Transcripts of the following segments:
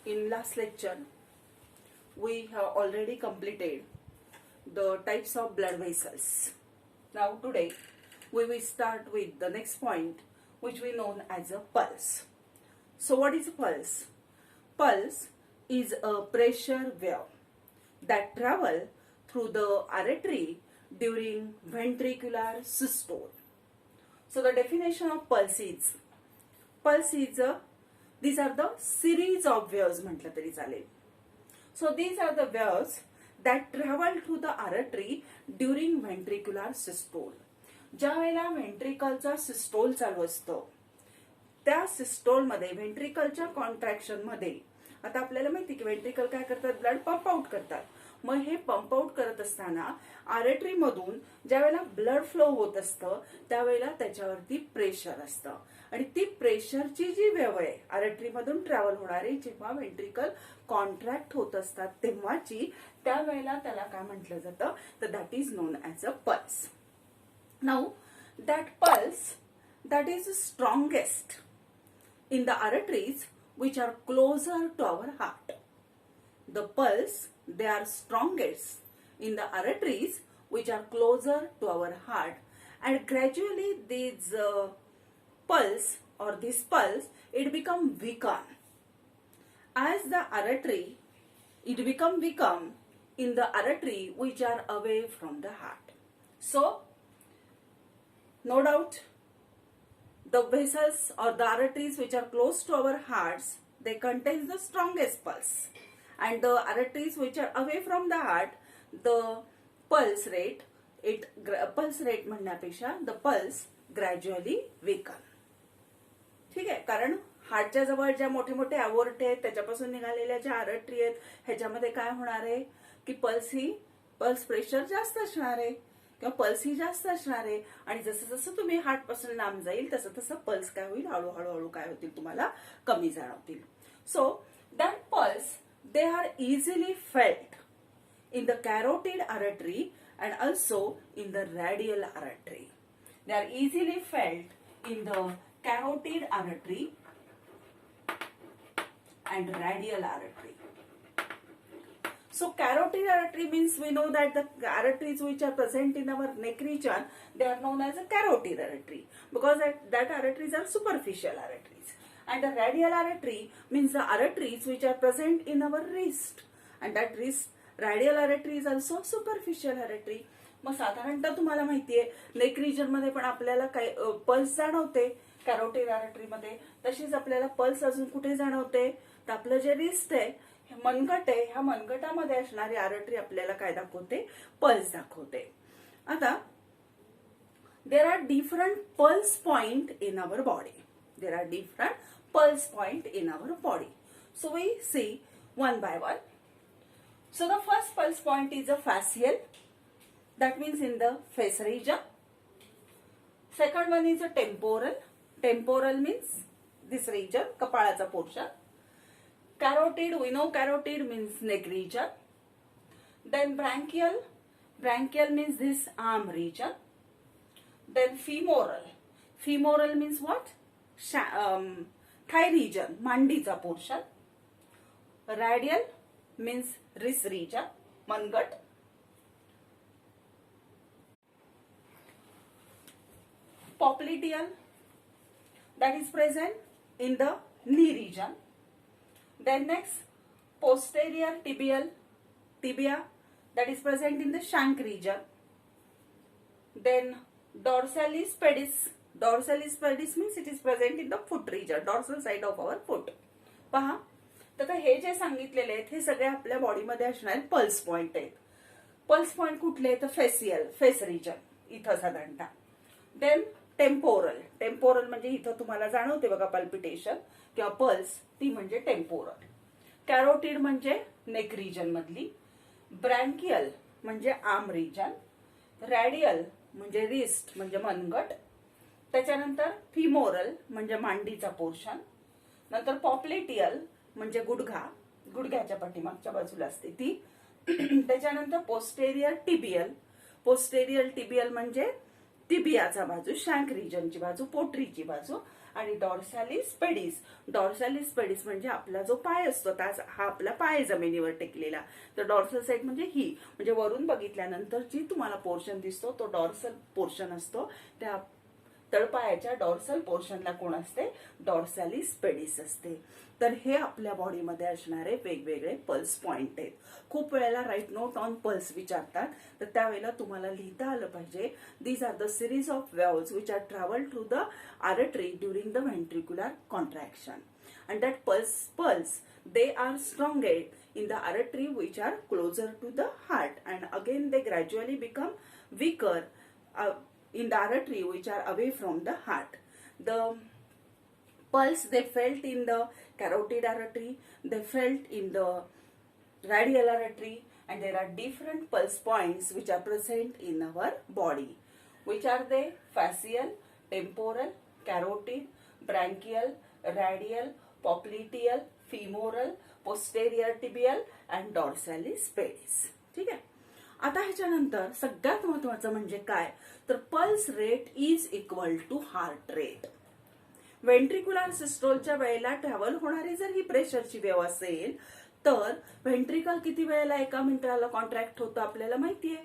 In last lecture, we have already completed the types of blood vessels. Now today, we will start with the next point, which we known as a pulse. So what is a pulse? Pulse is a pressure wave that travel through the artery during ventricular systole. So the definition of pulse is these are the series of waves म्हटलं तरी चालेल. So these are the waves that travel through the artery during ventricular systole. ज्या वेळेला व्हेंट्रिकलचा systole चालू असतो त्या systole मध्ये व्हेंट्रिकलच्या contraction मध्ये आता आपल्याला माहिती की व्हेंट्रिकल काय करतात, ब्लड पंप आउट करतात. मग हे पंप आउट करत असताना आर्टरी मधून ज्या वेळेला ब्लड फ्लो होत असतं त्यावेळेला त्याच्यावरती प्रेशर असतं आणि ती प्रेशरची जी वेव आहे आर्टरी मधून ट्रॅव्हल होणारी जेव्हा व्हेंट्रिकल कॉन्ट्रॅक्ट होत असतात तेव्हाची त्यावेळेला त्याला काय म्हटलं जातं तर that is known as a pulse. Now that pulse that is strongest in the arteries which are closer to our heart. The pulse, they are strongest in the arteries which are closer to our heart, and gradually this pulse or this pulse it become weaken as the artery it become weaken in the artery which are away from the heart. So no doubt the vessels or the arteries which are close to our hearts, they contain the strongest pulse, and the arteries which are away from the heart, the pulse rate म्हणण्यापेक्षा the pulse gradually weaken. ठीक आहे, कारण हार्टच्या जवळ ज्या मोठे मोठे अवॉर्ट आहेत त्याच्यापासून निघालेल्या ज्या आर्टरी आहेत ह्याच्यामध्ये काय होणार आहे की पल्स प्रेशर जास्त असणार आहे किंवा पल्स ही जास्त असणार आहे आणि जसं जसं तुम्ही हार्ट पासून लांब जाईल तसं तसं पल्स काय होईल, हळूहळू काय होतील तुम्हाला कमी जाणवतील. So that pulse they are easily felt in the carotid artery and also in the radial artery. They are easily felt in the carotid artery and radial artery. So carotid artery means we know that the arteries which are present in our neck region, they are known as a carotid artery because that arteries are superficial arteries. And the radial artery means the arteries which are present in our wrist, and that radial artery is also superficial artery. मग साधारणतः तुम्हाला माहितीये neck region मध्ये पण आपल्याला काय pulse जाणवते carotid artery मध्ये, तशीच आपल्याला पल्स अजून कुठे जाणवते तर आपलं जे रिस्ट आहे मनगट आहे ह्या मनगटामध्ये असणारी आर्टरी आपल्याला काय दाखवते, पल्स दाखवते. आता there are different pulse point in our body. There are different pulse point in our body. So we see one by one. So the first pulse point is a facial, that means in the face region. Second one is a temporal. Temporal means this region, कपाळाचा portion. Carotid, we know carotid means neck region. Then branchial. Branchial means this arm region. Then femoral. Femoral means what? Thigh region, मांडीचा portion. Radial means wrist region, मनगट. Popliteal, that is present in the knee region. Then next, posterior tibia, that is present in the shank region. Then dorsalis pedis. Dorsalis pedis means it is present in the foot region, dorsal side of our foot. पहा, तर हे जे सांगितलेले आहेत हे सगळे आपल्या बॉडीमध्ये असणारे पल्स पॉइंट आहेत. पल्स पॉइंट कुठले तर फेसियल, फेस रिजन इथं साधारणतः. देन टेम्पोरल म्हणजे इथं तुम्हाला जाणवते बघा पल्पिटेशन किंवा पल्स, ती म्हणजे टेम्पोरल. कॅरोटिड म्हणजे नेक रिजन मधली. ब्रँकियल म्हणजे आर्म रिजन. रॅडियल म्हणजे रिस्ट म्हणजे मनगट. त्याच्यानंतर फिमोरल म्हणजे मांडीचा पोर्शन. नंतर पॉप्लेटियल म्हणजे गुडघ्याच्या पाठीमागच्या बाजूला असते ती. त्याच्यानंतर पोस्टेरियर टिबियल म्हणजे टिबियाचा बाजू, शँक रिजनची बाजू, पोटरीची बाजू. आणि डॉर्सॅलिस पेडिस. डॉर्सॅलिस पेडिस म्हणजे आपला जो पाय असतो हा आपला पाय जमिनीवर टेकलेला. तर डॉर्सल साइड म्हणजे ही, म्हणजे वरून बघितल्यानंतर जी तुम्हाला पोर्शन दिसतो तो डॉर्सल पोर्शन असतो. त्या तळपायाच्या डॉर्सल पोर्शनला कोण असते? डॉर्सॅलिस पेडिस असते. तर हे आपल्या बॉडीमध्ये असणारे वेगवेगळे पल्स पॉइंट आहेत. खूप वेळेला राईट नोट ऑन पल्स विचारतात, तर त्यावेळेला तुम्हाला लिहिता आलं पाहिजे, these are the series of waves which are travel through the artery during the ventricular contraction, and that pulse they are strongest in the artery which are closer to the heart, and again they gradually become weaker in the artery which are away from the heart. The pulse they felt in the carotid artery, they felt in the radial artery, and there are different pulse points which are present in our body. Which are they? Facial, temporal, carotid, branchial, radial, popliteal, femoral, posterior tibial and dorsalis pedis. ठीक आहे. आता ह्याच्यानंतर सगळ्यात महत्वाचं म्हणजे काय, तर pulse rate is equal to heart rate. Ventricular सिस्टोलच्या वेळेला ट्रॅव्हल होणारी जर ही प्रेशरची वेव असेल, तर व्हेंट्रिकल किती वेळेला एका मिनिटाला कॉन्ट्रॅक्ट होतं आपल्याला माहितीये.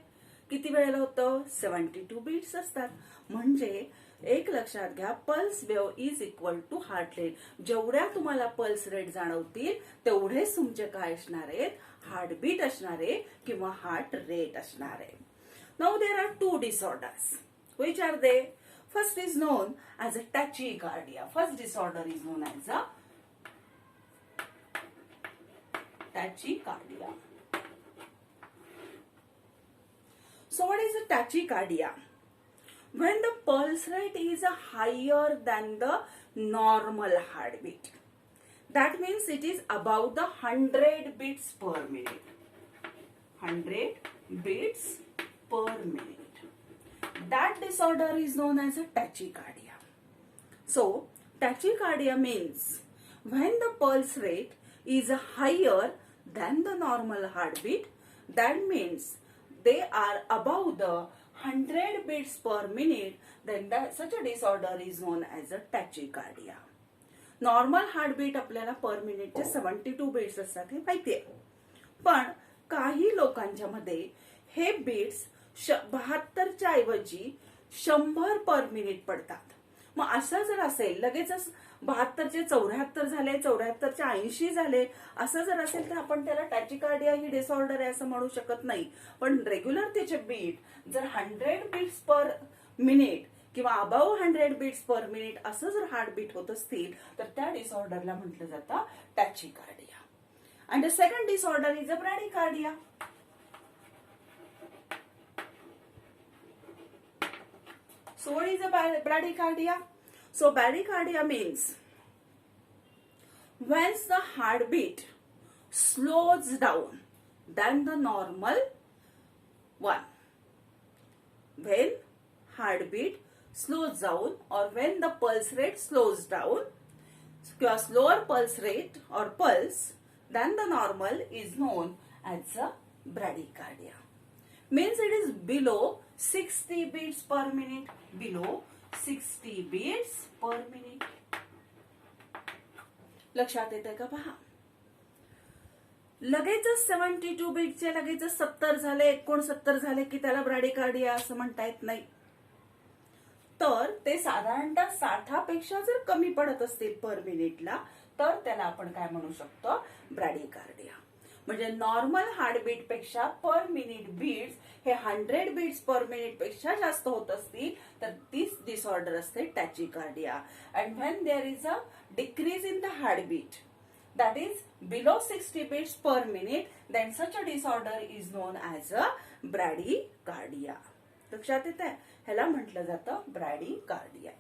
किती वेळेला होतं? 72 बीट्स असतात. म्हणजे एक लक्षात घ्या, pulse wave is equal to heart rate. जेवढ्या तुम्हाला पल्स रेट जाणवतील तेवढेच तुमचे काय असणार आहेत? हार्टबीट असणार आहे किंवा हार्ट रेट असणार आहे. Now there are two disorders. Which are they? First is known as a tachycardia. First disorder is known as a tachycardia. So what is a tachycardia? When the pulse rate is higher than the normal heartbeat. That means it is above the 100 beats per minute. 100 beats per minute. That disorder is known as a tachycardia. So, tachycardia means when the pulse rate is higher than the normal heartbeat, that means they are above the 100 beats per minute, then such a disorder is known as a tachycardia. Normal heartbeat आपल्याला पर मिनिटचे 72 beats असतात हे माहितीये, पण काही लोकांच्या मध्ये हे beats 72च्या ऐवजी 100 पर मिनिट पडतात. मग असं जर असेल, लगेचच 72चे 74 झाले, 74चे 80 झाले, असं जर असेल तर आपण त्याला टॅचिकार्डिया ही डिसऑर्डर आहे असं म्हणू शकत नाही. पण रेग्युलर त्याचे बीट जर 100 बीट्स पर मिनिट किंवा अबाव 100 बीट्स पर मिनिट असं जर हार्टबीट होत असतील तर त्या डिसऑर्डरला म्हटलं जातं tachycardia. And the second disorder is a bradycardia. So what is a bradycardia? So bradycardia means when the heartbeat slows down than the normal one. When heartbeat slows down or when the pulse rate slows down, slower pulse rate or pulse than the normal is known as a bradycardia. Means it is below 60 beats per minute. Below 60 beats per minute. लक्षात येतंय का पहा. लगेचच 72 बीटचे लगेचच 70 झाले, 69 झाले की त्याला ब्रॅडिकार्डिया असं म्हणता येत नाही. तर ते साधारणतः 60 पेक्षा जर कमी पडत असतील पर मिनिटला तर त्याला आपण काय म्हणू शकतो? ब्रॅडिकार्डिया. म्हणजे नॉर्मल हार्टबीट पेक्षा पर मिनिट बीट्स हे 100 बीट्स पर मिनिट पेक्षा जास्त होत असतील तर तीच डिसऑर्डर असते tachycardia. And when there is a decrease in the heartbeat that is below 60 beats per minute, then such a disorder is known as a bradycardia. लक्षात येत आहे? ह्याला म्हटलं जातं ब्रॅडिकार्डिया.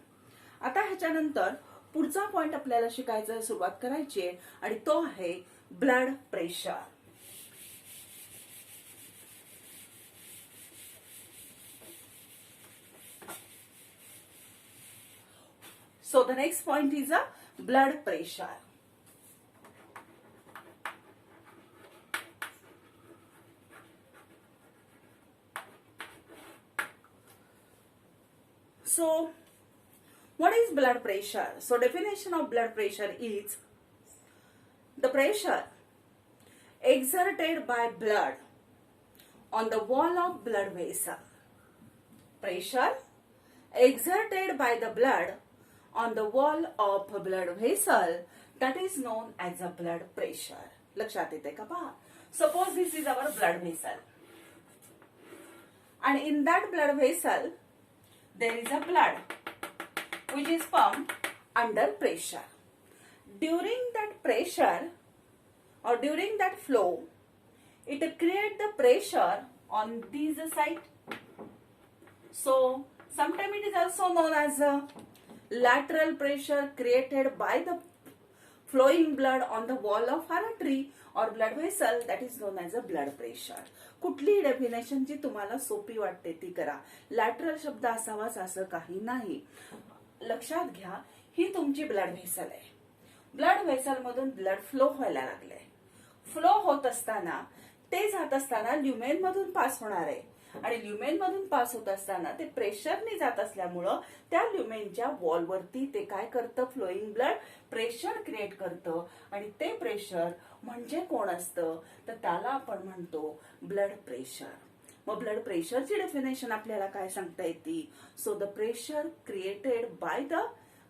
आता ह्याच्यानंतर पुढचा पॉइंट आपल्याला शिकायचा सुरुवात करायची आहे आणि तो आहे blood pressure. So the next point is a blood pressure. So What is blood pressure? So definition of blood pressure is the pressure exerted by blood on the wall of blood vessel. Pressure exerted by the blood on the wall of blood vessel, that is known as a blood pressure. लक्षात येते का पहा. Suppose this is our blood vessel, and in that blood vessel there is a blood which is pumped under pressure. During that pressure or during that flow, it creates the pressure on this side. So sometimes it is also known as a lateral pressure created by the flowing blood on the wall of artery or blood vessel, that is known as a blood pressure. कुठली definition जी तुम्हाला सोपी वाटते ती करा. Lateral शब्द असावाच असं काही नाही. लक्षात घ्या, ही तुमची ब्लड व्हेसल आहे. ब्लड व्हेसल मधून ब्लड फ्लो व्हायला लागले. फ्लो होत असताना ते जात असताना ल्युमेन मधून पास होणार आहे आणि ल्युमेन मधून पास होत असताना ते प्रेशरने जात असल्यामुळं त्या ल्युमेनच्या वॉलवरती ते काय करतं, फ्लोईंग ब्लड प्रेशर क्रिएट करतं आणि ते प्रेशर म्हणजे कोण असतं तर त्याला आपण म्हणतो ब्लड प्रेशर. मग ब्लड प्रेशरची डेफिनेशन आपल्याला काय सांगता येते. So the pressure created by the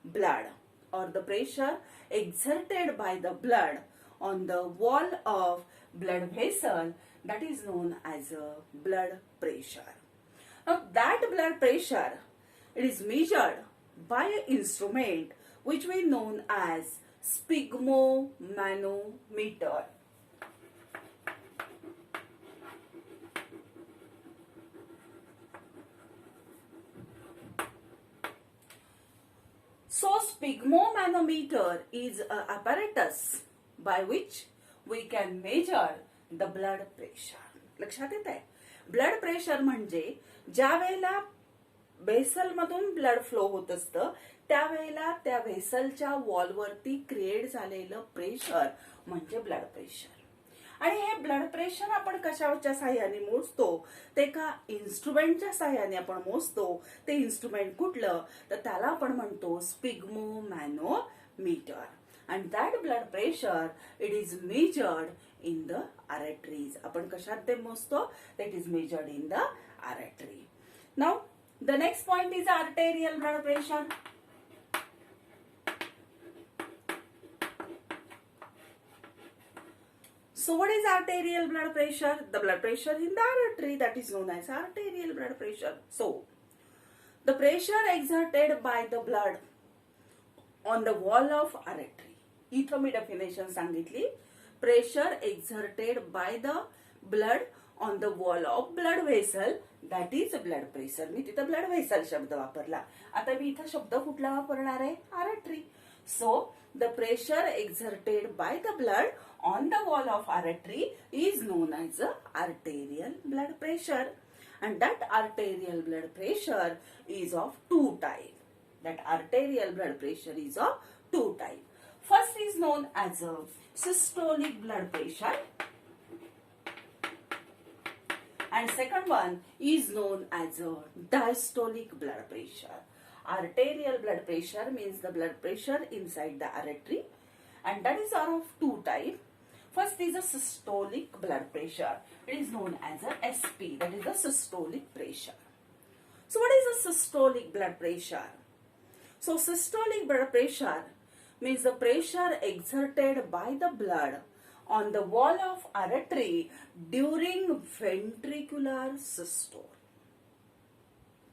blood or the pressure exerted by the blood on the wall of blood vessel, that is known as a blood pressure. Now that blood pressure, it is measured by an instrument which we known as sphygmomanometer. So sphygmomanometer is an apparatus by which we can measure the blood pressure. लक्षात येत आहे. Blood pressure म्हणजे ज्या वेळेला vessel मधून blood flow होत असतं त्यावेळेला त्या व्हेसलच्या वॉलवरती क्रिएट झालेलं प्रेशर म्हणजे ब्लड प्रेशर. आणि हे ब्लड प्रेशर आपण कशाच्या साह्याने मोजतो ते का इन्स्ट्रुमेंटच्या साह्याने आपण मोजतो. ते इन्स्ट्रुमेंट कुठलं तर त्याला आपण म्हणतो sphygmomanometer. And that blood pressure it is measured in the arteries. आपण कशात ते मोजतो, that is measured in the artery. Now the next point is arterial blood pressure. So what is arterial blood pressure? The blood pressure in the artery, that is known as arterial blood pressure. So the pressure exerted by the blood on the wall of artery. इथं मी definition सांगितली. Pressure exerted by the blood on the wall of blood vessel, that is blood pressure. मी तिथं blood vessel शब्द वापरला. आता मी इथं शब्द कुठला वापरणार आहे, artery. So the pressure exerted by the blood on the wall of artery is known as arterial blood pressure. And that arterial blood pressure is of two types. That arterial blood pressure is of two types. First is known as a systolic blood pressure. And second one is known as a diastolic blood pressure. Arterial blood pressure means the blood pressure inside the artery, and that is of two types. First is a systolic blood pressure. It is known as a SP, that is the systolic pressure. So what is a systolic blood pressure? So systolic blood pressure means the pressure exerted by the blood on the wall of artery during ventricular systole.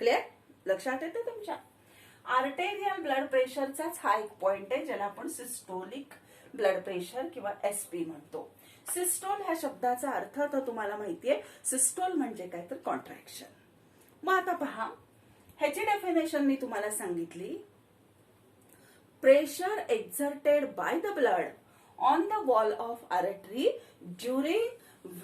Clear? लक्षात येते तुमच्या. Arterial blood प्रेशरचाच हा एक point आहे ज्याला आपण systolic blood pressure किंवा SP म्हणतो. सिस्टोल ह्या शब्दाचा अर्थ तर तुम्हाला माहितीये. सिस्टोल म्हणजे काय तर कॉन्ट्रॅक्शन. मग आता पहा, ह्याची डेफिनेशन मी तुम्हाला सांगितली. Pressure exerted by the blood on the wall of artery during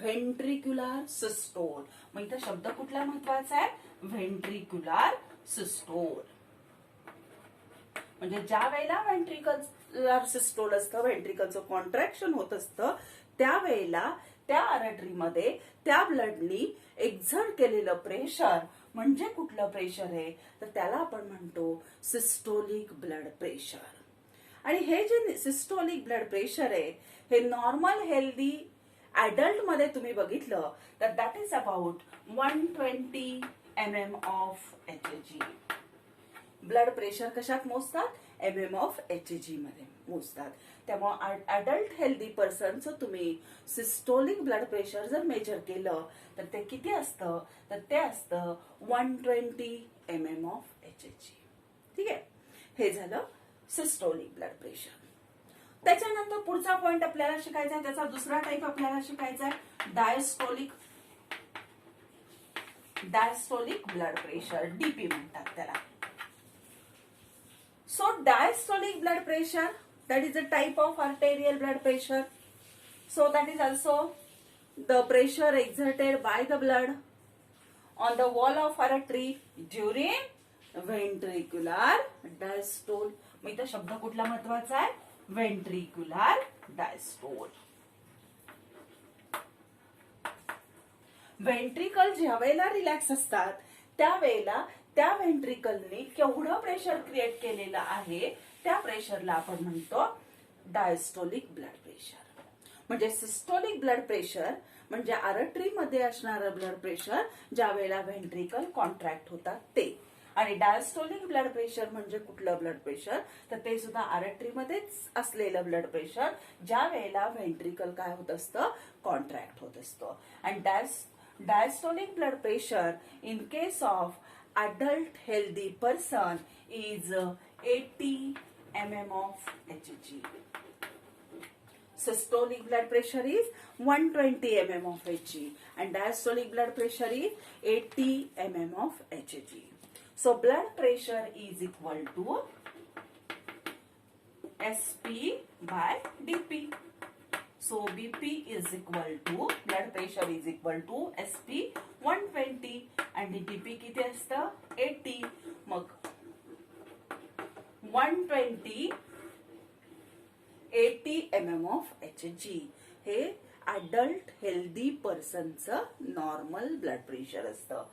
ventricular systole. मग इथं शब्द कुठला महत्वाचा आहे, व्हेंट्रिक्युलर सिस्टोल. म्हणजे ज्या वेळेला व्हेंट्रिकलर सिस्टोल असतं, व्हेंट्रिकलचं कॉन्ट्रॅक्शन होत असतं, त्यावेळेला त्या आर्टरीमध्ये त्या ब्लडनी एक्झर्ट केलेलं प्रेशर म्हणजे कुठलं प्रेशर आहे तर त्याला आपण म्हणतो सिस्टोलिक ब्लड प्रेशर. आणि हे जे सिस्टोलिक ब्लड प्रेशर आहे हे नॉर्मल हेल्दी ऍडल्ट मध्ये तुम्ही बघितलं तर that is about 120 mm of HG. Blood pressure कशात मोजतात? MM ऑफ HG मध्ये मोजतात. त्यामुळे अडल्ट हेल्दी पर्सनचं तुम्ही सिस्टोलिक ब्लड प्रेशर जर मेजर केलं तर ते किती असतं? तर ते असतं 120 mm ऑफ HG. ठीक आहे, हे झालं सिस्टोलिक ब्लड प्रेशर. त्याच्यानंतर पुढचा पॉइंट आपल्याला शिकायचा आहे, त्याचा दुसरा टाईप आपल्याला शिकायचा आहे डायस्टोलिक ब्लड प्रेशर, डीपी म्हणतात त्याला. So diastolic blood pressure, that is a type of arterial blood pressure. So that is also the pressure exerted by the blood on the wall of artery during ventricular diastole. मग इथं शब्द कुठला महत्वाचा आहे? ventricular diastole. Ventricle ज्या वेळेला relax असतात त्यावेळेला त्या व्हेंट्रिकलने केवढं प्रेशर क्रिएट केलेलं आहे त्या प्रेशरला आपण म्हणतो डायस्टोलिक ब्लड प्रेशर. म्हणजे सिस्टोलिक ब्लड प्रेशर म्हणजे आर्टरी मध्ये असणारं ब्लड प्रेशर ज्या वेळेला व्हेंट्रिकल कॉन्ट्रॅक्ट होतात ते. आणि डायस्टोलिक ब्लड प्रेशर म्हणजे कुठलं ब्लड प्रेशर तर ते सुद्धा आर्टरी मध्येच असलेलं ब्लड प्रेशर ज्या वेळेला व्हेंट्रिकल काय होत असतं? कॉन्ट्रॅक्ट होत असतं. आणि diastolic blood pressure in case of adult healthy person is 80 mm of Hg. Systolic blood pressure is 120 mm of Hg and diastolic blood pressure is 80 mm of Hg. So blood pressure is equal to SP by dP. So BP is equal to, blood pressure is equal to SP 120 and DP किती असतं? 80. मग 120 80 mm of Hg हे adult healthy पर्सनचं normal blood pressure असतं.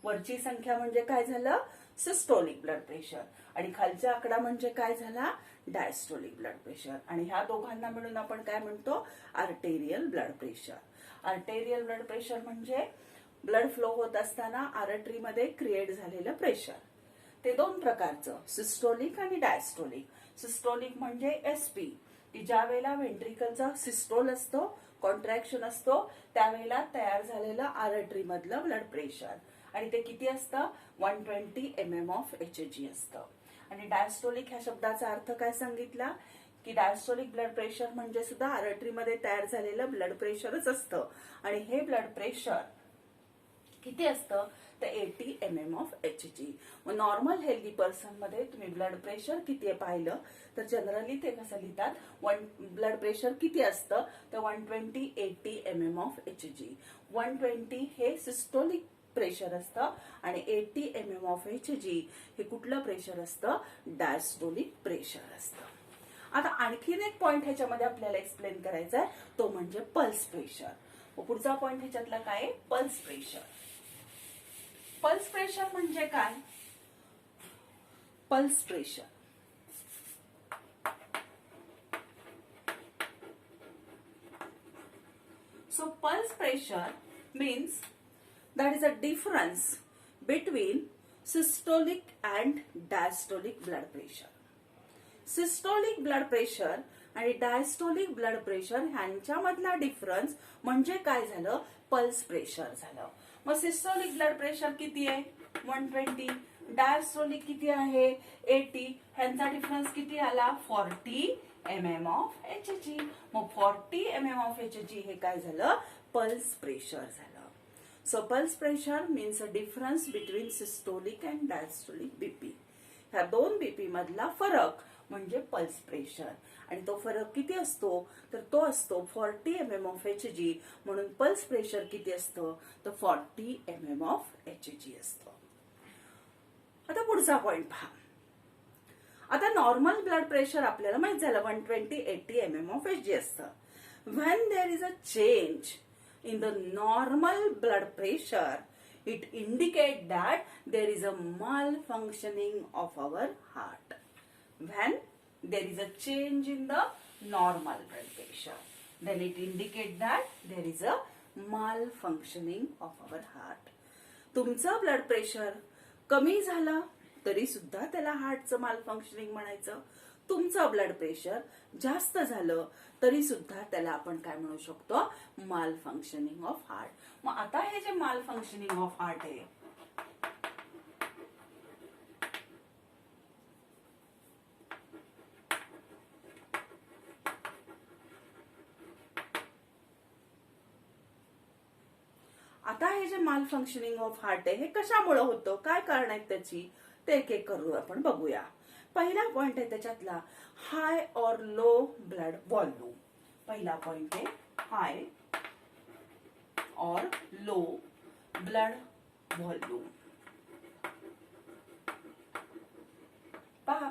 वरची संख्या म्हणजे काय झालं? सिस्टोलिक ब्लड प्रेशर आणि खालचा आकडा म्हणजे काय झाला? Diastolic blood pressure. आणि ह्या दोघांना मिळून आपण काय म्हणतो? Arterial blood pressure. Arterial blood pressure म्हणजे ब्लड फ्लो होत असताना आर्टरी मध्ये क्रिएट झालेलं प्रेशर. ते दोन प्रकारचं, सिस्टोलिक आणि डायस्टोलिक. सिस्टोलिक म्हणजे एसपी, की ज्या वेळेला व्हेंट्रिकलचा सिस्टोल असतो, कॉन्ट्रॅक्शन असतो, त्यावेळेला तयार झालेलं आर्टरी मधलं ब्लड प्रेशर आणि ते किती असतं? 120 mm ऑफ Hg असतं. आणि डायस्टोलिक ह्या शब्दाचा अर्थ काय सांगितला की डायस्टोलिक ब्लड प्रेशर म्हणजे सुद्धा आर्टरी मध्ये तयार झालेलं ब्लड प्रेशरच असतं. आणि हे ब्लड प्रेशर किती असतं? तर 80 mm ऑफ Hg. मग नॉर्मल हेल्दी पर्सन मध्ये तुम्ही ब्लड प्रेशर किती आहे पाहिलं तर जनरली ते कसं लिहितात? ब्लड प्रेशर किती असतं? तर 120 80 mm ऑफ Hg. 120 हे सिस्टोलिक प्रेशर असतं आणि 80 mm ऑफ Hg हे कुठलं प्रेशर असतं? डायस्टोलिक प्रेशर असतं. आता आणखीन एक पॉइंट ह्याच्यामध्ये आपल्याला एक्सप्लेन करायचा आहे, तो म्हणजे पल्स प्रेशर. पुढचा पॉइंट ह्याच्यातला काय? Pulse pressure. पल्स प्रेशर म्हणजे काय? Pulse pressure so pulse pressure means that is a difference between systolic and diastolic blood pressure. Systolic blood pressure आणि डायस्टोलिक ब्लड प्रेशर ह्यांच्यामधला डिफरन्स म्हणजे काय झालं? पल्स प्रेशर झालं. मग सिस्टोलिक ब्लड प्रेशर किती आहे? 120. डायस्टोलिक किती आहे? 80. ह्यांचा डिफरन्स किती आला? 40 mm ऑफ Hg. मग 40 mm ऑफ Hg हे काय झालं? पल्स प्रेशर झालं. So pulse pressure means a difference between systolic and diastolic BP. ह्या दोन बीपी मधला फरक म्हणजे पल्स प्रेशर. आणि तो फरक किती असतो? तर तो असतो 40 mm ऑफ Hg. म्हणून पल्स प्रेशर किती असतं? तर 40 mm ऑफ Hg असतं. आता पुढचा पॉइंट पहा. आता नॉर्मल ब्लड प्रेशर आपल्याला माहित झालं 120 80 mm ऑफ Hg असतं. When there is a change in the normal blood pressure It indicates that there is a malfunctioning of our heart when there is a change in the normal blood pressure. Then it indicates that there is a malfunctioning of our heart. तुमचं blood pressure कमी झालं तरी सुद्धा त्याला हार्टचं मालफंक्शनिंग म्हणायचं. तुमचं blood pressure जास्त झालं तरी सुद्धा त्याला आपण काय म्हणू शकतो, माल फंक्शनिंग ऑफ हार्ट. मग आता हे जे माल फंक्शनिंग ऑफ हार्ट आहे, आता हे जे माल फंक्शनिंग ऑफ हार्ट आहे हे कशामुळे होतं, काय कारण आहेत त्याची, ते एक एक करू आपण बघूया. पहिला पॉइंट आहे त्याच्यातला हाय और लो ब्लड वॉल्यूम. पहिला पॉइंट आहे हाय और लो ब्लड वॉल्यूम. पहा,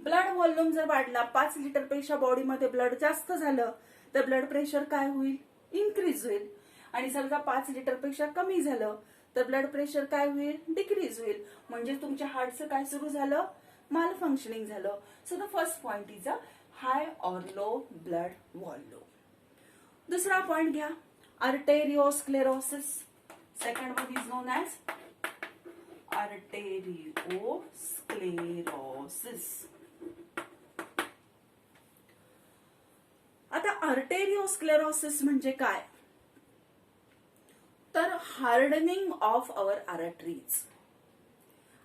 ब्लड व्हॉल्यूम जर वाढला, 5 लिटर पेक्षा बॉडीमध्ये ब्लड जास्त झालं तर ब्लड प्रेशर काय होईल, इन्क्रीज होईल. आणि समजा 5 लिटर पेक्षा कमी झालं तर ब्लड प्रेशर काय होईल, डिक्रीज होईल. म्हणजे तुमच्या हार्टचं काय सुरू झालं, माल फंक्शनिंग झालं. So the first point is a high or low blood volume. दुसरा पॉइंट घ्या, arteriosclerosis. Second one is known as arteriosclerosis. आता आर्टेरिओस्क्लेरोसिस म्हणजे काय, तर hardening of our arteries.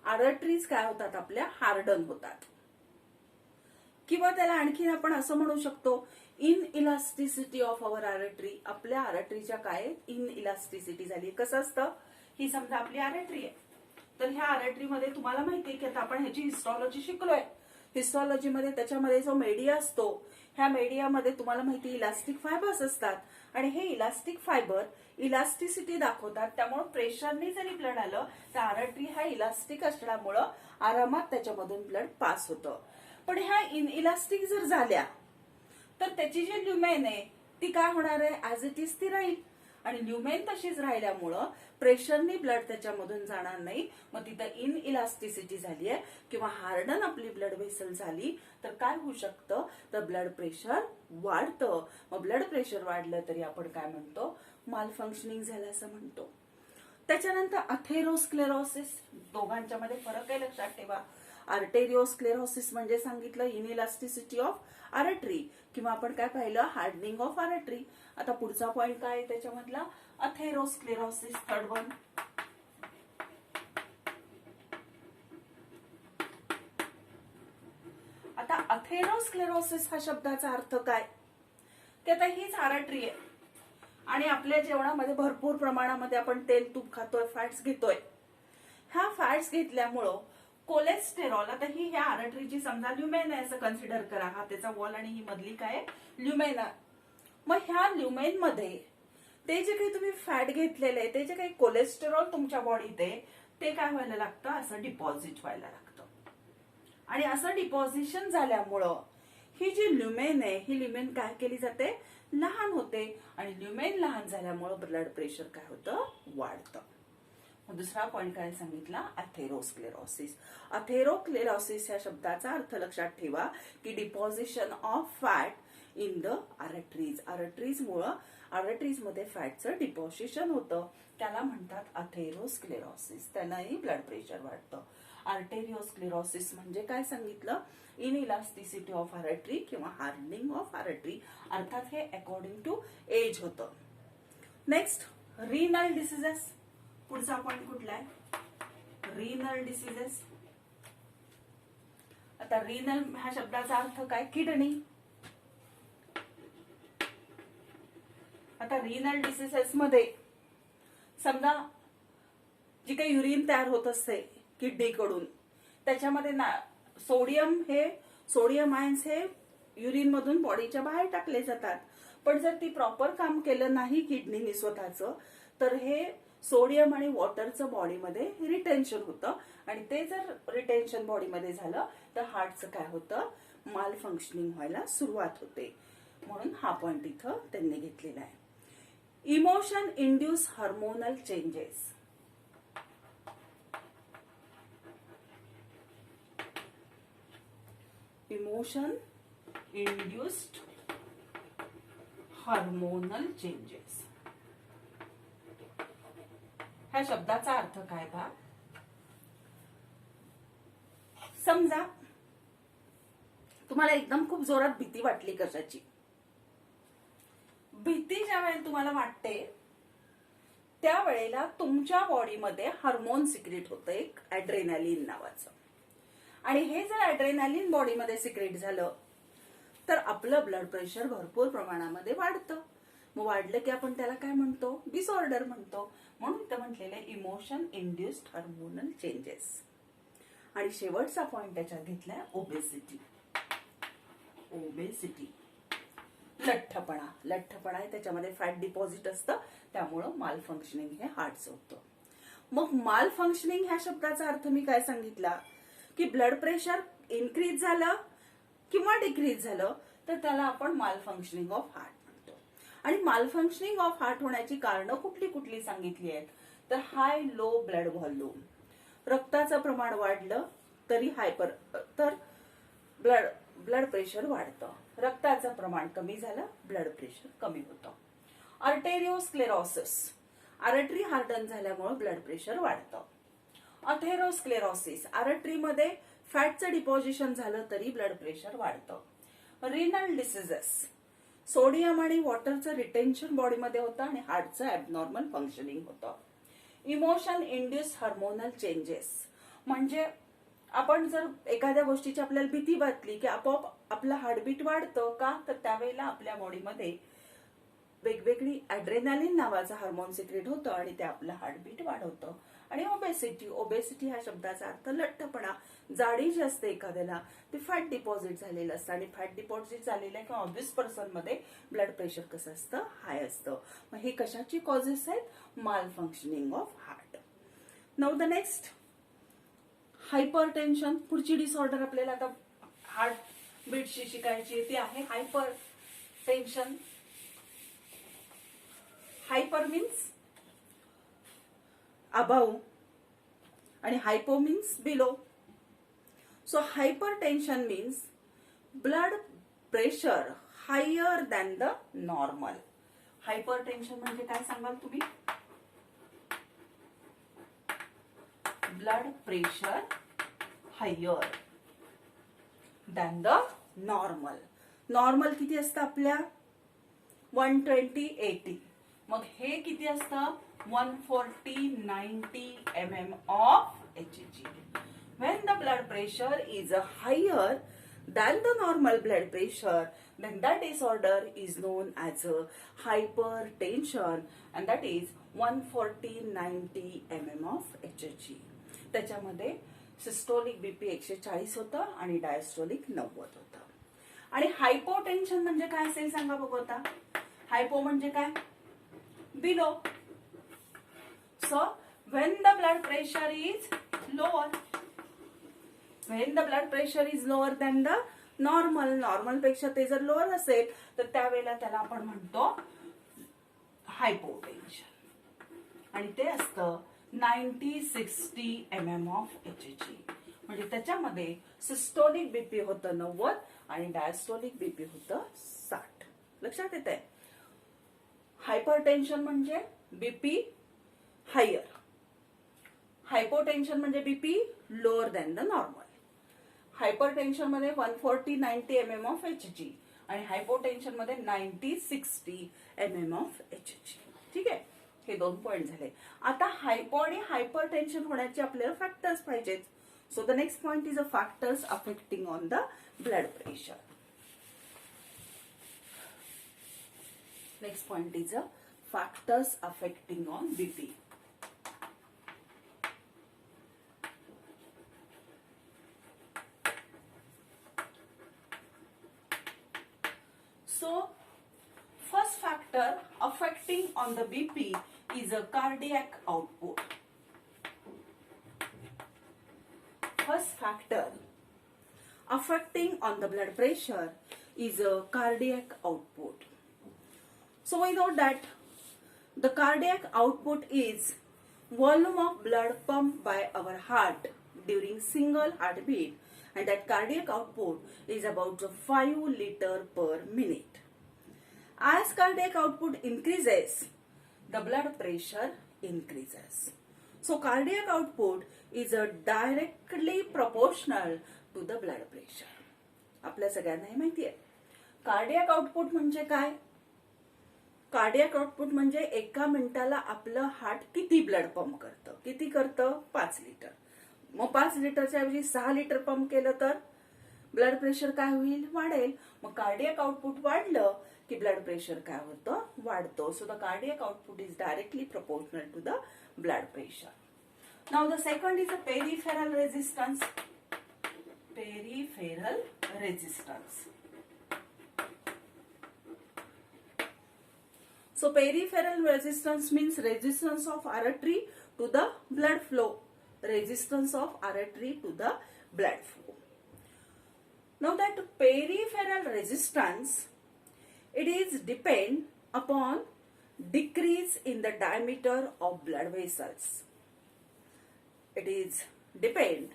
Arteries काय होतात, आपल्या हार्डन होतात. किंवा त्याला आणखीन आपण असं म्हणू शकतो, in elasticity of our artery. आपल्या आर्टरीच्या काय इन इलास्टिसिटी झाली. कसं असतं, ही समजा आपली आर्टरी आहे, तर ह्या आर्टरीमध्ये तुम्हाला माहितीये की आता आपण ह्याची हिस्टॉलॉजी शिकलोय. हिस्टॉलॉजीमध्ये त्याच्यामध्ये जो मीडिया असतो, ह्या मीडियामध्ये तुम्हाला माहिती इलास्टिक फायबर्स असतात आणि हे इलास्टिक फायबर इलास्टिसिटी दाखवतात. त्यामुळे प्रेशरने जरी ब्लड आलं तर आर्टरी हा इलास्टिक असल्यामुळं आरामात त्याच्यामधून ब्लड पास होतं. पण ह्या इनइलास्टिक जर झाल्या तर त्याची जी ल्युमेन आहे ती काय होणार आहे, ऍज इट इज ती राहील. आणि ल्युमेन तशीच राहिल्यामुळं प्रेशरनी ब्लड त्याच्यामधून जाणार नाही. मग तिथं इन इलास्टिसिटी झाली आहे किंवा हार्डन आपली ब्लड व्हेसल झाली तर काय होऊ शकतं, तर ब्लड प्रेशर वाढतं. मग ब्लड प्रेशर वाढलं तरी आपण काय म्हणतो, माल फंक्शनिंग झालं असं म्हणतो. त्याच्यानंतर अथेरोस्क्लेरोसिस. दोघांच्या मध्ये फरक आहे, लक्षात ठेवा. आर्टेरिओस्क्लेरोसिस म्हणजे सांगितलं इनइलास्टिसिटी ऑफ आर्टरी किंवा आपण काय पाहिलं, हार्डनिंग ऑफ आर्टरी. आता पुढचा पॉइंट काय आहे त्याच्यामधला, अथेरोस्क्लेरोसिस. Third one. आता अथेरोस्क्लेरोसिस हा शब्दाचा अर्थ काय, ते आता हीच आर्टरी आहे आणि आपल्या जेवणामध्ये भरपूर प्रमाणामध्ये आपण तेल तूप खातोय, फॅट्स घेतोय. ह्या फॅट्स घेतल्यामुळं कोलेस्टेरॉल, आता ही ह्या आर्टरीची समजा ल्युमेन आहे असं कन्सिडर करा. हा त्याचा वॉल आणि ही मधली काय ल्युमेन आहे. मग ह्या ल्युमेन मध्ये ते जे काही तुम्ही फॅट घेतलेले आहे, ते जे काही कोलेस्टेरॉल तुमच्या बॉडीत आहे ते काय व्हायला लागतं, असं डिपॉझिट व्हायला लागतं. आणि असं डिपॉझिशन झाल्यामुळं ही जी ल्युमेन आहे ही ल्युमेन काय केली जाते, लहान होते. आणि ल्युमेन लहान झाल्यामुळं ब्लड प्रेशर काय होतं, वाढतं. दुसरा पॉइंट काय सांगितला, अथेरोस्क्लेरोसिस. अथेरोस्क्लेरोसिस या शब्दाचा अर्थ लक्षात ठेवा की deposition of fat in the arteries. Arteries मध्ये फॅटचं डिपॉझिशन होतं, त्याला म्हणतात अथेरोस्क्लेरोसिस. त्यालाही ब्लड प्रेशर वाढतं. आर्टेरिओस्क्लेरोसिस म्हणजे काय सांगितलं, इनइलास्टिसिटी ऑफ आर्टरी किंवा हार्डनिंग ऑफ आर्टरी. अर्थात हे अकॉर्डिंग टू एज होतं. Next, renal diseases. पुढचा पॉइंट कुठला आहे, रिनल डिसीजेस. आता रिनल ह्या शब्दाचा अर्थ काय, किडनी. आता रिनल डिसीजेस मध्ये समजा जी काही युरिन तयार होत असते किडनीकडून, त्याच्यामध्ये सोडियम आयन्स हे युरिन मधून बॉडीच्या बाहेर टाकले जातात. पण जर ती प्रॉपर काम केलं नाही किडनीने स्वतःचं, तर हे सोडियम आणि वॉटरचं बॉडीमध्ये रिटेन्शन होतं आणि ते जर रिटेन्शन बॉडीमध्ये झालं तर हार्टचं काय होतं, माल फंक्शनिंग व्हायला सुरुवात होते. म्हणून हा पॉइंट इथं त्यांनी घेतलेला आहे. Emotion induce hormonal changes. Emotion induced hormonal changes. ह्या शब्दाचा अर्थ काय बा? समजा तुम्हाला एकदम खूप जोरात भीती वाटली कशाची. भीती ज्या वेळेला तुम्हाला वाटते त्यावेळेला तुमच्या बॉडीमध्ये हार्मोन सिक्रेट होतं एक ऍड्रेनालिन नावाचं. आणि हे जर ऍड्रेनालिन बॉडीमध्ये सिक्रेट झालं तर आपलं ब्लड प्रेशर भरपूर प्रमाणामध्ये वाढतं. मग वाढलं की आपण त्याला काय म्हणतो? डिसऑर्डर म्हणतो. म्हणून ते म्हटलेलं इमोशन इंड्युस्ड हार्मोनल चेंजेस. आणि शेवटचा पॉइंट त्याच्यात घेतलाय ओबेसिटी. ओबेसिटी लठ्ठपणा. लठ्ठपणा आहे त्याच्यामध्ये फॅट डिपॉझिट असतं, त्यामुळं माल फंक्शनिंग हे हार्टचं होतं. मग माल फंक्शनिंग ह्या शब्दाचा अर्थ मी काय सांगितला की ब्लड प्रेशर इन्क्रीज झालं किंवा डिक्रीज झालं तर त्याला आपण माल फंक्शनिंग ऑफ हार्ट म्हणतो. आणि माल फंक्शनिंग ऑफ हार्ट होण्याची कारणं कुठली कुठली सांगितली आहेत तर हाय लो ब्लड व्हॉल्यूम. रक्ताचं प्रमाण वाढलं तरी ब्लड प्रेशर वाढतं. रक्ताचं प्रमाण कमी झालं ब्लड प्रेशर कमी होतं. आर्टेरिओस्क्लेरोसिस. आर्टरी हार्डन झाल्यामुळे ब्लड प्रेशर वाढतं. अथेरोस्क्लेरोसिस. आर्टरीमध्ये फॅटचं डिपॉझिशन झालं तरी ब्लड प्रेशर वाढतं. Renal diseases. सोडियम आणि वॉटरचं रिटेन्शन बॉडीमध्ये होतं आणि हार्टचं ऍबनॉर्मल फंक्शनिंग होतं. इमोशन इंड्युस हार्मोनल चेंजेस म्हणजे आपण जर एखाद्या गोष्टीची आपल्याला भीती वाटली की आपोआप आपलं हार्टबीट वाढतं का तर त्यावेळेला आपल्या बॉडीमध्ये वेगवेगळी ऍड्रेनालिन नावाचं हार्मोन सिक्रेट होतं आणि ते आपलं हार्टबीट वाढवतं. आणि ओबेसिटी. ओबेसिटी ह्या शब्दाचा अर्थ लठ्ठपणा. जाडी जी असते एखाद्याला ते फॅट डिपॉझिट झालेलं असतं आणि फॅट डिपॉझिट झालेल्या किंवा ऑब्विस पर्सन मध्ये ब्लड प्रेशर कसं असतं? हाय असतं. मग हे कशाची कॉजेस आहेत? Malfunctioning of heart. Now the next hypertension. पुढची डिसऑर्डर आपल्याला आता हार्ट बीटशी शिकायची ती आहे hypertension. Hyper means above आणि hypo means below. So hypertension means blood pressure higher than the normal. Hypertension म्हणजे काय सांगाल तुम्ही? Blood pressure higher than the normal. Normal किती असतं आपल्या? 120/80. मग हे किती असतं? 140/90 mm of Hg. When the blood pressure is higher than the normal blood pressure, then that disorder is known as hypertension and that is 140/90 mm of Hg. त्याच्यामध्ये systolic BP 140 होतं आणि डायस्टोलिक 90 होतं. आणि हायपोटेन्शन म्हणजे काय असेल सांगा बघू आता. हायपो म्हणजे काय? Below. So when the blood pressure is lower, when the blood pressure is lower than the normal पेक्षा ते जर लोअर असेल तर त्यावेळेला त्याला आपण म्हणतो हायपोटेन्शन. आणि ते असतं 90/60 mm of Hg. म्हणजे त्याच्यामध्ये सिस्टोलिक बीपी होतं 90 आणि डायस्टोलिक बीपी होतं 60. लक्षात येतंय? हायपरटेन्शन म्हणजे बीपी हायर. हायपोटेन्शन म्हणजे BP lower than the normal. Hypertension मध्ये 140/90 mm of Hg आणि हायपोटेन्शन मध्ये 90/60 mm of Hg. ठीक आहे? हे 2 पॉइंट झाले. आता हायपो आणि हायपरटेन्शन होण्याचे आपल्याला फॅक्टर्स पाहिजेत. So the next point is a factors affecting on the blood pressure. Next point is factors affecting on BP. So, first factor affecting on the BP is a cardiac output. First factor affecting on the blood pressure is a cardiac output. So we know that the cardiac output is volume of blood pumped by our heart during single heartbeat and that cardiac output is about 5 liter per minute. As cardiac output increases, the blood pressure increases. So cardiac output is directly proportional to the blood pressure. आपल्या सगळ्यांना हे माहिती आहे. Cardiac output म्हणजे काय? Cardiac output म्हणजे एका मिनिटाला आपलं हार्ट किती ब्लड पंप करतं? किती करतं? 5 लिटर. मग 5 लिटरच्या ऐवजी 6 लिटर पंप केलं तर ब्लड प्रेशर काय होईल? वाढेल. मग कार्डियाक आउटपुट वाढलं की ब्लड प्रेशर काय होतं? वाढतो. So the cardiac output is directly proportional to the blood pressure. Now the second is a peripheral resistance. Peripheral resistance. So peripheral resistance means resistance of artery to the blood flow. Resistance of artery to the blood flow. Now that peripheral resistance, it is depend upon decrease in the diameter of blood vessels. It is depend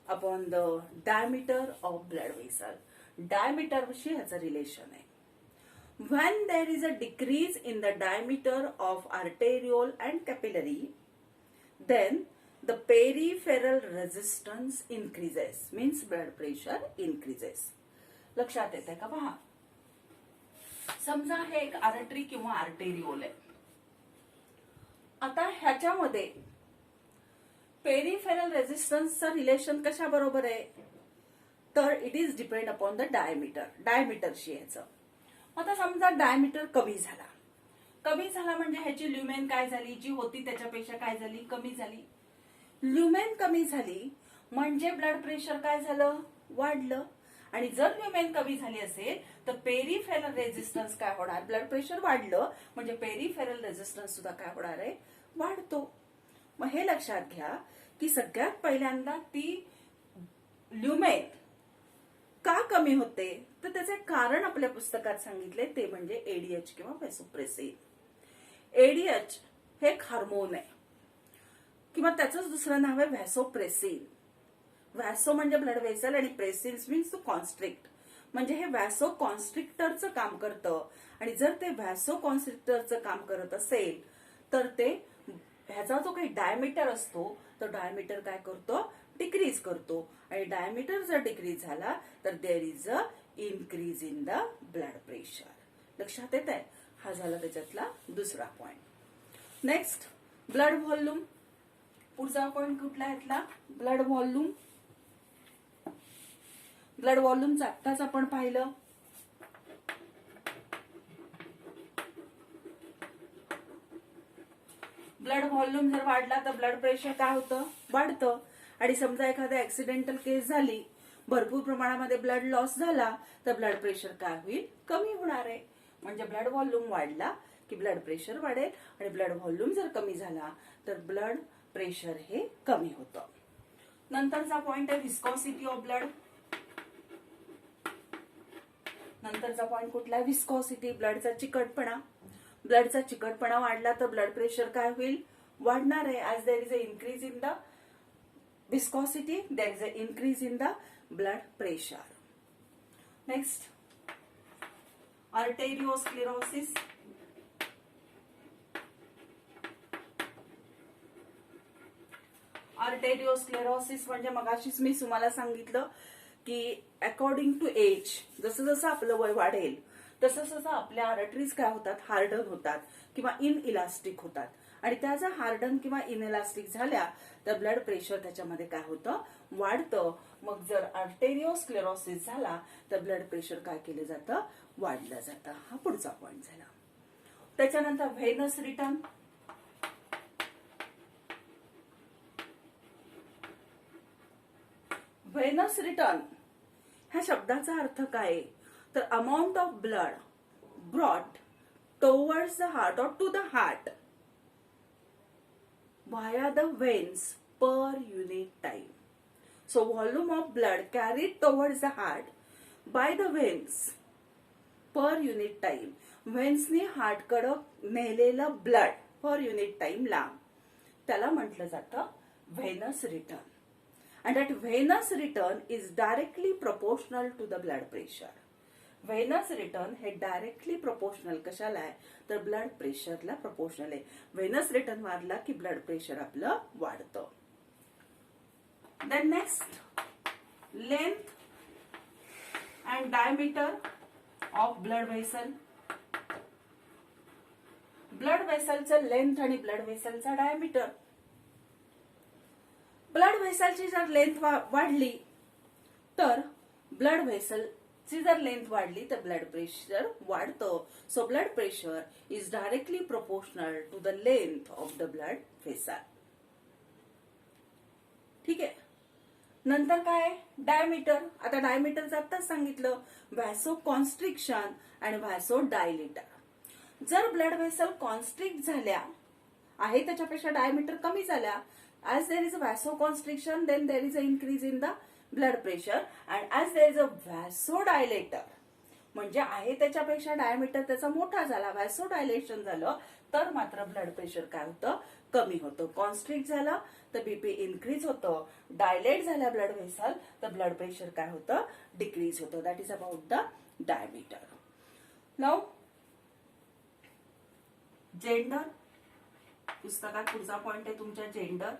upon the diameter of blood vessel. Diameter शी ह्याचं relation आहे. When there is a decrease in the diameter of arteriole and capillary, then the peripheral resistance increases, means blood pressure increases. लक्षात येते का? पहा, समजा हे एक artery किंवा आर्टेरिओल आहे. आता ह्याच्यामध्ये पेरिफेरल रेजिस्टन्सचं रिलेशन कशा बरोबर आहे? तर it is depend upon the diameter. डायमीटरशी ह्याचं. आता समजा डायमीटर कमी झाला म्हणजे ह्याची ल्युमेन काय झाली? जी होती त्याच्यापेक्षा काय झाली? कमी झाली. ल्युमेन कमी झाली म्हणजे ब्लड प्रेशर काय झालं? वाढलं. आणि जर ल्युमेन कमी झाली असेल तर पेरिफेरल रेजिस्टन्स काय होणार? ब्लड प्रेशर वाढलं म्हणजे पेरिफेरल रेजिस्टन्स सुद्धा काय होणार आहे? वाढतो. मग हे लक्षात घ्या की सगळ्यात पहिल्यांदा ती ल्युमेन का कमी होते? तर त्याचे कारण आपल्या पुस्तकात सांगितले, ते म्हणजे एडीएच किंवा व्हॅसोप्रेसिन. एडीएच हे एक हार्मोन आहे किंवा त्याचंच दुसरं नाव आहे व्हॅसोप्रेसिन. व्हॅसो म्हणजे ब्लड व्हेसल आणि प्रेसिन्स मीन्स टू कॉन्स्ट्रिक्ट. म्हणजे हे व्हॅसो कॉन्स्ट्रिक्टरचं काम करतं. आणि जर ते व्हॅसो कॉन्स्ट्रिक्टरचं काम करत असेल तर ते ह्याचा जो काही डायमीटर असतो तो डायमीटर काय करतो? डिक्रीज करतो. आणि डायमीटर जर डिक्रीज झाला तर there is a increase in the blood pressure. लक्षात येत आहे? हा झाला त्याच्यातला दुसरा पॉइंट. Next, blood volume. पुढचा पॉइंट कुठला येतला? Blood volume. ब्लड व्हॉल्यूमचं आत्ताच आपण पाहिलं. ब्लड व्हॉल्यूम जर वाढला तर ब्लड प्रेशर काय होतं? वाढतं. आणि समजा एखादा ऍक्सिडेंटल केस झाली, भरपूर प्रमाणामध्ये ब्लड लॉस झाला तर ब्लड प्रेशर काय होईल? कमी होणार आहे. म्हणजे ब्लड व्हॉल्यूम वाढला की ब्लड प्रेशर वाढेल आणि ब्लड व्हॉल्यूम जर कमी झाला तर ब्लड प्रेशर हे कमी होतं. नंतरचा पॉइंट आहे व्हिस्कॉसिटी ऑफ ब्लड. नंतरचा पॉइंट कुठला? व्हिस्कॉसिटी. ब्लडचा चिकटपणा. ब्लडचा चिकटपणा वाढला तर ब्लड प्रेशर काय होईल? वाढणार आहे. As there is a increase in the viscosity, there is an increase in the blood pressure. Next, arteriosclerosis. Arteriosclerosis म्हणजे मगाशीच मी तुम्हाला सांगितलं की अकॉर्डिंग टू एज, जसं जसं आपलं वय वाढेल तसं तसं आपल्या आर्टरीज काय होतात? हार्डन होतात किंवा इनइलास्टिक होतात. आणि त्या जर हार्डन किंवा इनइलास्टिक झाल्या तर ब्लड प्रेशर त्याच्यामध्ये काय होतं? वाढतं. मग जर आर्टेरिओस्क्लेरोसिस झाला तर ब्लड प्रेशर काय केलं जातं? वाढलं जातं. हा पुढचा पॉइंट झाला. त्याच्यानंतर व्हेनस रिटर्न. व्हेनस रिटर्न ह्या शब्दाचा अर्थ काय? तर amount of blood brought towards the heart or to the heart via the veins per unit time. So volume of blood carried towards the heart by the veins per unit time. Veins ने heart कडे नेलेलं blood per unit time ला त्याला म्हटलं जातं Venus return. and that venous return is directly proportional to the blood pressure. Venous return हे directly proportional कशाला आहे तर ब्लड प्रेशरला प्रोपोर्शनल आहे. व्हेनस रिटर्न वाढला की ब्लड प्रेशर आपलं वाढतं. Then next length and diameter of blood vessel. Blood व्हेसलचं लेंथ आणि ब्लड व्हेसलचा डायमीटर. ब्लड व्हेसलची जर लेंथ वाढली तर ब्लड व्हेसलची जर लेंथ वाढली तर ब्लड प्रेशर वाढतं. So blood pressure is directly proportional to the length of the blood vessel. ठीक आहे. नंतर काय डायमीटर. आता डायमीटरचं आत्ताच सांगितलं व्हॅसो कॉन्स्ट्रिक्शन आणि व्हॅसो डायलिटर. जर ब्लड व्हेसल कॉन्स्ट्रिक्ट झाल्या आहे त्याच्यापेक्षा डायमीटर कमी झाल्या, as there is a vasoconstriction then there is a increase in the blood pressure, and as there is a vasodilator म्हणजे आहे त्याच्यापेक्षा डायमीटर त्याचा मोठा झाला, व्हॅसोडायलेशन झालं तर मात्र ब्लड प्रेशर काय होतं कमी होतं. कॉन्स्ट्रिक्ट झाला तर बीपी इन्क्रीज होतं, डायलेट झाला ब्लड व्हेसल तर ब्लड प्रेशर काय होतं डिक्रीज होतं. That is about the diameter. Now gender. पुस्तकात पुढचा पॉइंट आहे तुमच्या जेंडर.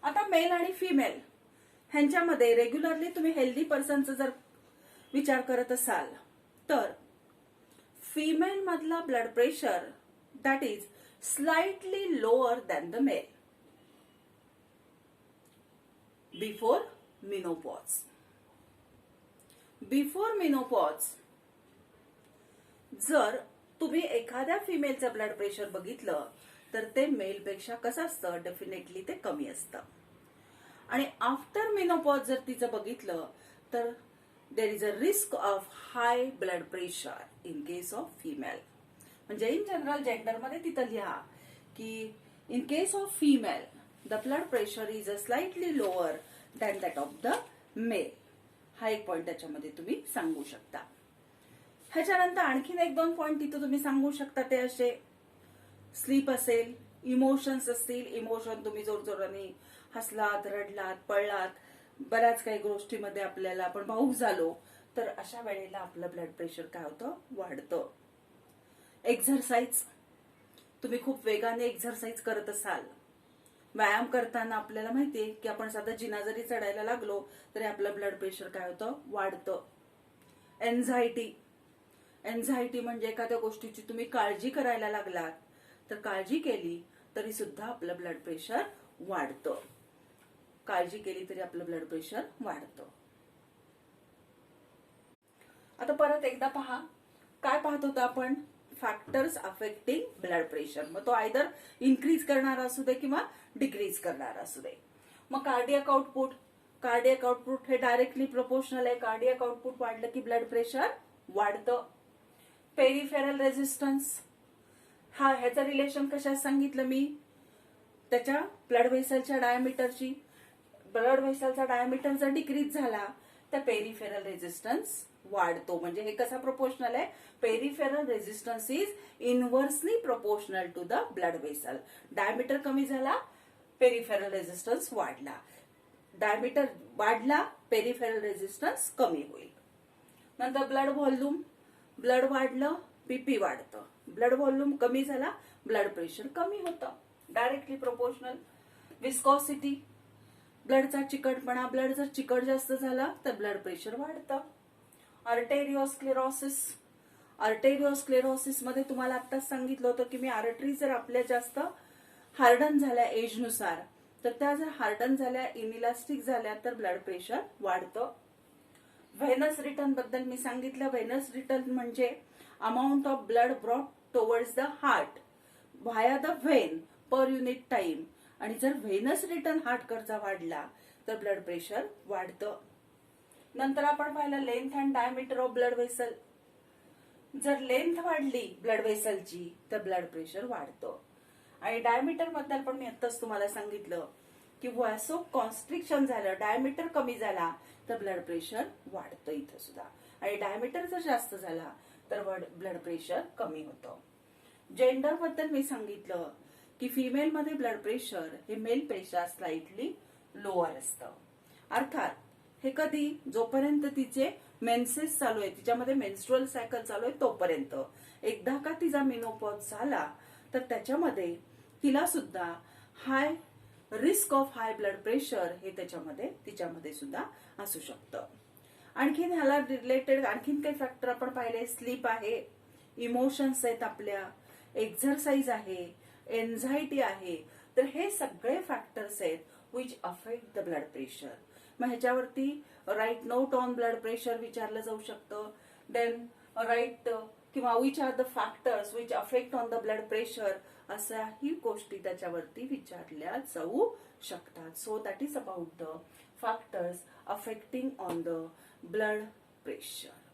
आता मेल आणि फिमेल ह्यांच्यामध्ये रेग्युलरली तुम्ही हेल्दी पर्सनचा जर विचार करत असाल तर फिमेल मधला blood pressure that is slightly lower than the male before menopause. Before menopause जर तुम्ही एखाद्या फिमेलचं ब्लड प्रेशर बघितलं तर ते मेल पेक्षा कसं असतं डेफिनेटली ते कमी असतं. आणि आफ्टर मेनोपॉज जर तिचं बघितलं तर there is a risk of high blood pressure in case of female. म्हणजे इन जनरल जेंडरमध्ये तिथं लिहा की in case of female the blood pressure is a slightly lower than that of the male. हा एक पॉइंट त्याच्यामध्ये तुम्ही सांगू शकता. ह्याच्यानंतर आणखीन एक दोन पॉइंट तिथं तुम्ही सांगू शकता ते असे स्लीप असेल, इमोशन्स असतील. इमोशन तुम्ही जोरजोराने हसलात, रडलात, पळलात, बऱ्याच काही गोष्टीमध्ये आपल्याला आपण भावूक झालो तर अशा वेळेला आपलं ब्लड प्रेशर काय होतं वाढतं. एक्झरसाइज. तुम्ही खूप वेगाने एक्झरसाइज करत असाल, व्यायाम करताना आपल्याला माहितीये की आपण साधा जिना जरी चढायला लागलो तरी आपलं ब्लड प्रेशर काय होतं वाढतं. एन्झायटी. एन्झायटी म्हणजे एखाद्या गोष्टीची तुम्ही काळजी करायला लागलात तर काळजी केली तरी सुद्धा आपलं ब्लड प्रेशर वाढतं. काळजी केली तरी आपलं ब्लड प्रेशर वाढतं. आता परत एकदा पहा काय पाहत होतो आपण फॅक्टर्स अफेक्टिंग ब्लड प्रेशर. मग तो आयदर इन्क्रीज करणारा असू दे किंवा डिक्रीज करणारा असू दे. मग कार्डियक आउटपुट. कार्डियक आउटपुट हे डायरेक्टली प्रोपोर्शनल आहे. कार्डियक आउटपुट वाढलं की ब्लड प्रेशर वाढतं. Peripheral resistance. ह्याचं रिलेशन कशात सांगितलं मी त्याच्या ब्लड व्हेसलच्या डायमीटरची. ब्लड व्हेसलचा डायमीटर जर डिक्रीज झाला तर पेरिफेरल रेझिस्टन्स वाढतो. म्हणजे हे कसा प्रोपोर्शनल आहे peripheral resistance is inversely proportional to the blood vessel. Diameter कमी झाला पेरिफेरल रेझिस्टन्स वाढला. डायमीटर वाढला पेरिफेरल रेझिस्टन्स कमी होईल. नंतर ब्लड व्हॉल्यूम. ब्लड वाढलं बीपी वाढतं. ब्लड व्हॉल्यूम कमी झाला ब्लड प्रेशर कमी होतं. Directly proportional. विस्कॉसिटी. ब्लडचा चिकटपणा. ब्लड जर चिकट जास्त झाला तर ब्लड प्रेशर वाढतं. आर्टेरिओस्क्लेरोसिस. आर्टेरिओस्क्लेरोसिस मध्ये तुम्हाला आत्ताच सांगितलं होतं की मी आर्टरी जर आपल्या जास्त हार्डन झाल्या एजनुसार तर त्या जर हार्डन झाल्या इनइलास्टिक झाल्या तर ब्लड प्रेशर वाढतं. व्हेनस रिटर्न बद्दल मी सांगितलं. व्हेनस रिटर्न म्हणजे amount of blood brought towards the heart via the when per unit time. आणि जर व्हेनस रिटर्न हार्टकरचा वाढला तर ब्लड प्रेशर वाढतं. नंतर आपण पाहिलं length and diameter of blood vessel. जर लेंथ वाढली ब्लड व्हेसलची तर ब्लड प्रेशर वाढतं. आणि डायमीटर बद्दल पण मी आत्ताच तुम्हाला सांगितलं की व्हॅसो कॉन्स्ट्रिक्शन झालं, डायमीटर कमी झाला तर ब्लड प्रेशर वाढतं इथं सुद्धा. आणि डायमीटर जर जास्त झाला तर ब्लड प्रेशर कमी होतं. जेंडर बद्दल मी सांगितलं की फिमेल मध्ये ब्लड प्रेशर हे मेल पेक्षा स्लाइटली लोअर असतं. अर्थात हे कधी, जोपर्यंत तिचे मेन्सेस चालू आहे, तिच्यामध्ये मेन्स्ट्रुअल सायकल चालू आहे तोपर्यंत. एकदा का तिचा मेनोपॉज झाला तर त्याच्यामध्ये तिला सुद्धा high risk of high blood pressure हे तिच्यामध्ये सुद्धा असू शकतं. आणखीन ह्याला रिलेटेड आणखीन काही फॅक्टर आपण पाहिले. स्लीप आहे, इमोशन्स आहेत आपल्या, एक्झरसाइज आहे, एन्झायटी आहे. तर हे सगळे फॅक्टर्स आहेत which affect the blood pressure. मग ह्याच्यावरती write note on blood pressure विचारलं जाऊ शकतं. देन राईट किंवा which are the factors which affect on the blood pressure, अशाही गोष्टी त्याच्यावरती विचारल्या जाऊ शकतात. So that is about the factors affecting on the blood pressure.